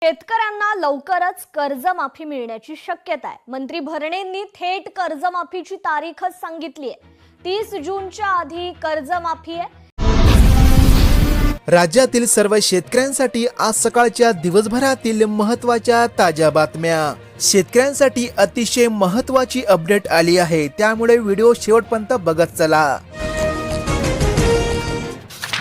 शेतकऱ्यांना लवकरच कर्जमाफी मिळण्याची शक्यता आहे। मंत्री भरणेंनी थेट कर्जमाफीची तारीखच सांगितली आहे। 30 जूनच्या आधी कर्जमाफी आहे। राज्यातील सर्व शेतकऱ्यांसाठी आज सकाळच्या दिवसभरातील महत्त्वाच्या ताज्या बातम्या। शेतकऱ्यांसाठी अतिशय महत्त्वाची अपडेट आली आहे, त्यामुळे व्हिडिओ शेवटपर्यंत बघत चला।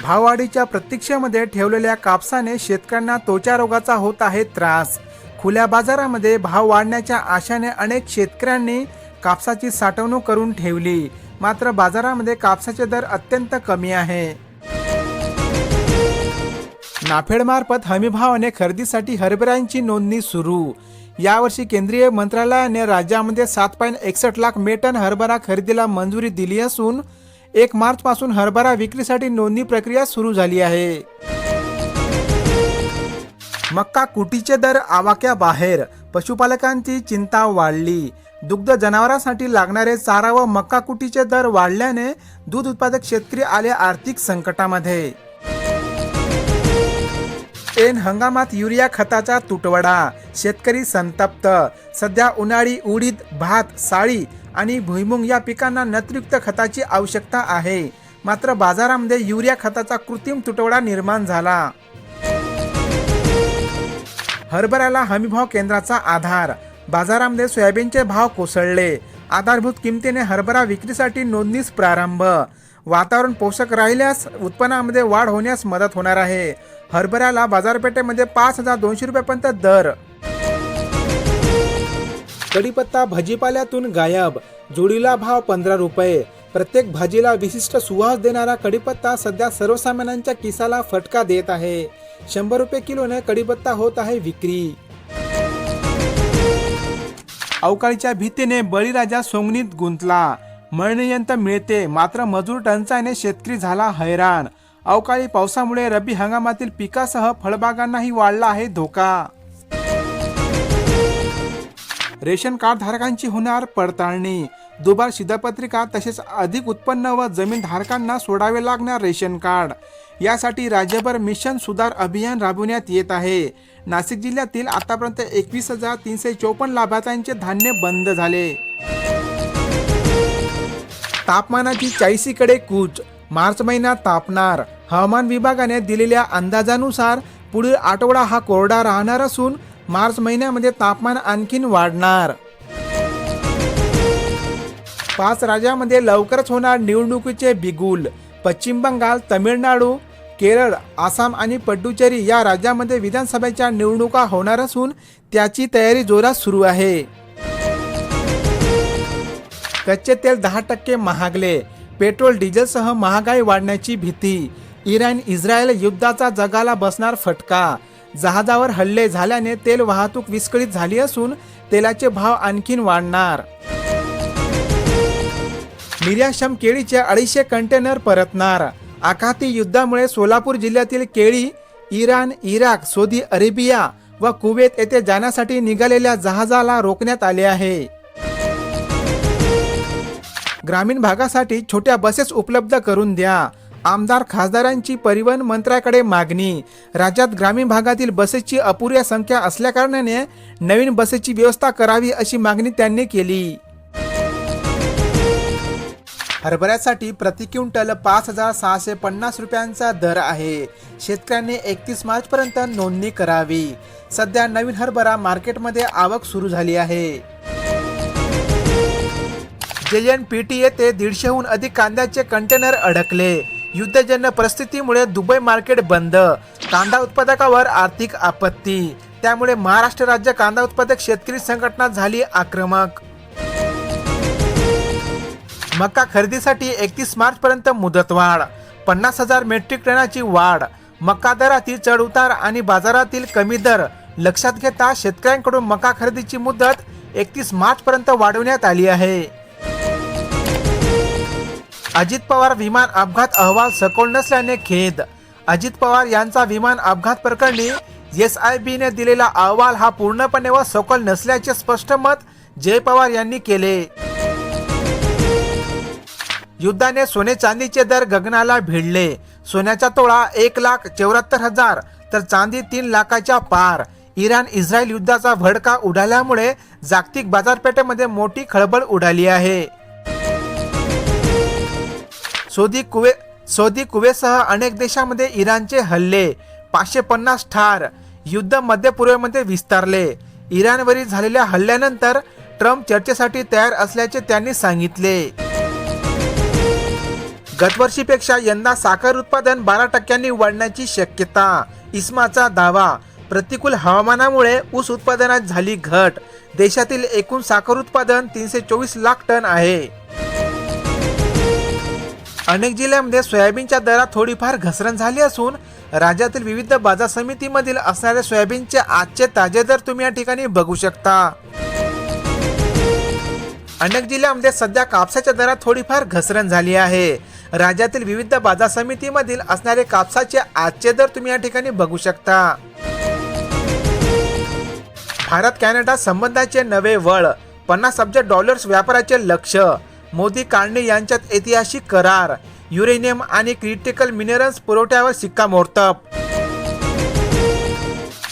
भाववाढीच्या प्रतीक्षेमध्ये ठेवलेल्या कापसाने शेतकऱ्यांना त्वचा रोगाचा होत आहे त्रास। खुल्या बाजारामध्ये भाव वाढण्याच्या आशाने अनेक शेतकऱ्यांनी कापसाची साठवणूक करून ठेवली, मात्र बाजारामध्ये कापसाचे दर अत्यंत कमी आहे। नाफेडमार्फत हमीभावाने खरेदीसाठी हरभऱ्यांची नोंदणी सुरू। यावर्षी केंद्रीय मंत्रालयाने राज्यामध्ये 7.61 लाख मेटन हरभरा खरेदीला मंजुरी दिली असून 1 मार्च पासून हरभरा विक्रीसाठी नोंदणी प्रक्रिया सुरू झाली आहे। मक्का कुटीचे दर आवाक्याबाहेर, पशुपालकांची चिंता वाढली। दुग्ध जनावरांसाठी लागणारे चारा व मक्का कुटीचे दर वाढल्याने दूध उत्पादक शेतकरी आले आर्थिक संकटामध्ये। ऐन हंगामात युरिया खताचा तुटवडा, शेतकरी संतप्त। सध्या उन्हाळी उडीद, भात, साळी आणि भुईमुग या पिकांना नत्रयुक्त खताची आवश्यकता आहे, मात्र बाजारामध्ये युरिया खताचा कृत्रिम तुटवडा निर्माण झाला। हरभऱ्याला हमीभाव केंद्राचा आधार, बाजारामध्ये सोयाबीनचे भाव कोसळले। आधारभूत किमतीने हरभरा विक्रीसाठी नोंदणीस प्रारंभ। वातावरण पोषक राहिल्यास उत्पन्नामध्ये वाढ होण्यास मदत होणार आहे। हरभऱ्याला बाजारपेठेमध्ये 5,200 रुपयापर्यंत दर। कढीपत्ता भाजीपाल्यातून गायब, जोडीला भाव 15 रुपये। प्रत्येक भाजीला विशिष्ट सुवास देणारा कढीपत्ता सध्या सर्वसामान्यांच्या किसाला फटका देत आहे। 100 रुपये किलोने कढीपत्ता होत आहे विक्री। अवकाळीच्या भीतीने बळीराजा सोंगणीत गुंतला। मळणीयंत्र मिळते, मात्र मजूर टंचाईने शेतकरी झाला हैराण। अवकाळी पावसामुळे रब्बी हंगामातील पिकासह फळबागांनाही वाढला आहे धोका। रेशन कार्ड धारकांची होणार पडताळणी, दुबार शिधापत्रिका तसेच अधिक उत्पन्न व जमीन धारकांना सोडावे लागणार रेशन कार्ड। यासाठी राज्यभर मिशन सुधार अभियान राबविण्यात येत आहे। नाशिक जिल्ह्यातील आतापर्यंत 21,354 लाभार्थ्यांचे धान्य बंद झाले। तापमानाची 40 कडे कूच, मार्च महिना तापणार। हवामान विभागाने दिलेल्या अंदाजानुसार पुढील आठवडा हा कोरडा राहणार असून मार्च महिन्यामध्ये तापमान आणखीन वाढणार। 5 राज्यामध्ये लवकरच होणार निवडणुकीचे बिगुल। पश्चिम बंगाल, तमिळनाडू, केरळ, आसाम आणि पुडुचेरी या राज्यामध्ये विधानसभेच्या निवडणुका होणार असून त्याची तयारी जोरात सुरू आहे। कच्चे तेल 10% महागले, पेट्रोल डिझेलसह महागाई वाढण्याची भीती। इराण इस्रायल युद्धाचा जगाला बसणार फटका। जहाजावर हल्ले झाल्याने तेल वाहतूक विस्कळीत झाली असून तेलाचे भाव आणखीन वाढणार। निर्यातक्षम केळीचे 250 कंटेनर परतणार। आखाती युद्धामुळे सोलापूर जिल्ह्यातील केळी इराण, इराक, सौदी अरेबिया व कुवेत येथे जाण्यासाठी निघालेल्या जहाजाला रोखण्यात आले आहे। ग्रामीण भागासाठी छोट्या बसेस उपलब्ध करून द्या, आमदार खासदारांची परिवहन मंत्र्याकडे मागणी। राज्यात ग्रामीण भागातील बसेसची अपुऱ्या संख्या असल्याकारणाने नवीन बसेसची व्यवस्था करावी अशी मागणी त्यांनी केली। हरभऱ्यासाठी प्रति क्विंटल 5,650 रुपयांचा दर आहे। शेतकऱ्यांनी 31 मार्च पर्यंत नोंदणी करावी। सध्या नवीन हरभरा मार्केटमध्ये आवक सुरू झाली आहे। JNPT येथे 150हून अधिक कांद्याचे कंटेनर अडकले। युद्धजन्य परिस्थितीमुळे दुबई मार्केट बंद। कांदा उत्पादकावर आर्थिक आपत्ती, त्यामुळे महाराष्ट्र राज्य कांदा उत्पादक शेतकरी संघटना झाली आक्रमक। मका खरेदीसाठी 31 मार्च पर्यंत मुदतवाढ, 50,000 मेट्रिक टनाची वाढ। मका दरातील चढ उतार आणि बाजारातील कमी दर लक्षात घेता शेतकऱ्यांकडून मका खरेदीची मुदत 31 मार्च पर्यंत वाढवण्यात आली आहे। अजित पवार विमान अपघात अहवाल सखोल नसल्याने खेद। अजित पवार यांचा विमान अपघात प्रकरणी SIBने दिलेला अहवाल हा पूर्णपणे व सखोल नसल्याचे स्पष्ट मत जय पवार यांनी केले। युद्धाने सोने चांदीचे दर गगनाला भिडले। सोन्याचा तोळा 1,74,000 तर चांदी 3 लाखाच्या पार। इराण इस्रायल युद्धाचा भडका उडाल्यामुळे जागतिक बाजारपेठेमध्ये मोठी खळबळ उडाली आहे. सौदी कुवेतसह अनेक देशांमध्ये इराणचे हल्ले, 550 ठार. युद्ध मध्य पूर्वेमध्ये विस्तारले. इराणवरील झालेल्या हल्ल्यानंतर ट्रम्प चर्चेसाठी तयार असल्याचे त्यांनी सांगितले. गतवर्षीपेक्षा यंदा साखर उत्पादन 12% वाढण्याची शक्यता, इस्माचा दावा. प्रतिकूल हवामानामुळे ऊस उत्पादनात झाली घट. देशातील एकूण साखर उत्पादन 324 लाख टन आहे. अनेक जिल्ह्यांमध्ये सोयाबीनच्या दरात थोडीफार घसरण झाली असून राज्यातील विविध बाजार समितीमधील असणारे सोयाबीनचे आजचे ताजे दर तुम्ही या ठिकाणी बघू शकता. अनेक जिल्ह्यांमध्ये सध्या कापसाच्या दरात थोडीफार घसरण झाली आहे. राज्यातील विविध बाजार समितीमधील असणारे कापसाचे आजचे दर तुम्ही या ठिकाणी बघू शकता. भारत कॅनडा संबंधाचे नवे वळ, $50 अब्ज व्यापाराचे लक्ष्य. मोदी कार्नी यांच्यात ऐतिहासिक करार. युरेनियम आणि क्रिटिकल मिनरल्स पुरवठ्यावर शिक्कामोर्तब.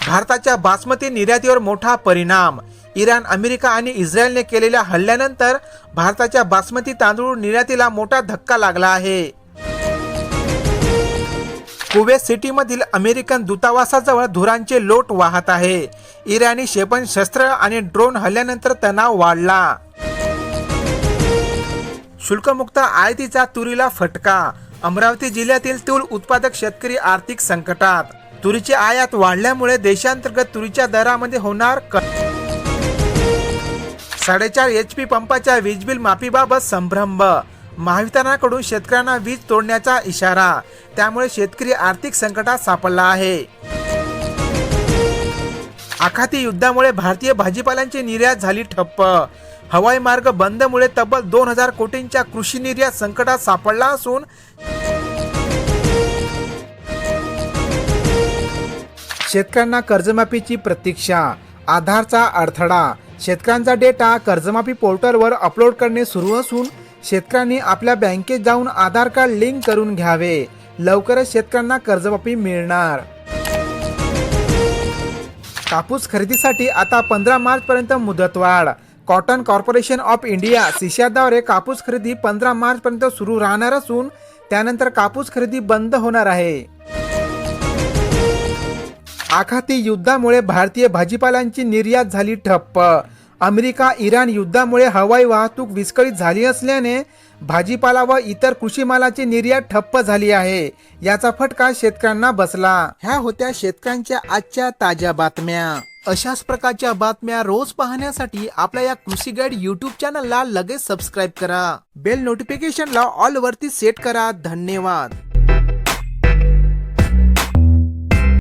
भारताच्या बासमती निर्यातीवर मोठा परिणाम. इराण, अमेरिका आणि इस्रायलने केलेल्या हल्ल्यानंतर भारताच्या बासमती तांदूळ निर्यातीला मोठा धक्का लागला आहे. कुवेत सिटीमधील अमेरिकन दूतावासाजवळ धुरांचे लोट वाहत आहे. इराणी क्षेपणास्त्र आणि ड्रोन हल्ल्यानंतर तणाव वाढला. शुल्कमुक्त आयातीचा तुरीला फटका. अमरावती जिल्ह्यातील तूर उत्पादक शेतकरी आर्थिक संकटात. तुरीची आयात वाढल्यामुळे देशांतर्गत तुरीच्या दरामध्ये होणार 4.5 HP पंपाच्या वीज बिल माफीबाबत संभ्रम. महावितरणाकडून शेतकऱ्यांना वीज तोडण्याचा इशारा. त्यामुळे शेतकरी आर्थिक संकटात सापडला आहे. आखाती युद्धामुळे भारतीय भाजीपाल्यांची निर्यात झाली ठप्प. हवाई मार्ग बंदमुळे तब्बल 2000 कोटींच्या कृषी निर्यात संकटात सापडला असून शेतकऱ्यांना कर्जमाफीची प्रतीक्षा. आधारचा अडथळा. शेतकऱ्यांचा डेटा कर्जमाफी पोर्टलवर अपलोड करणे सुरू असून शेतकऱ्यांनी आपल्या बँकेत जाऊन आधार कार्ड लिंक करून घ्यावे. लवकरच शेतकऱ्यांना कर्जमाफी मिळणार. कापूस खरेदीसाठी आता 15 मार्च पर्यंत मुदतवाढ. कॉटन कॉर्पोरेशन ऑफ इंडिया सिशाद्वारे कापूस खरेदी 15 मार्च पर्यंत सुरू राहणार असून त्यानंतर कापूस खरेदी बंद होणार आहे. आखाती युद्धामुळे भारतीय भाजीपाल्यांची निर्यात झाली ठप्प. अमेरिका इराण युद्धामुळे हवाई वाहतूक विस्कळीत झाली असल्याने भाजीपाला व इतर कृषी मालाची निर्यात ठप्प झाली आहे. याचा फटका शेतकऱ्यांना बसला. ह्या होत्या शेतकऱ्यांच्या आजच्या ताज्या बातम्या. अशाच प्रकारच्या बातम्या रोज पाहण्यासाठी आपल्या या कृषी गाईड YouTube चॅनलला लगेच सबस्क्राईब करा. बेल नोटिफिकेशनला ऑल वरती सेट करा. धन्यवाद.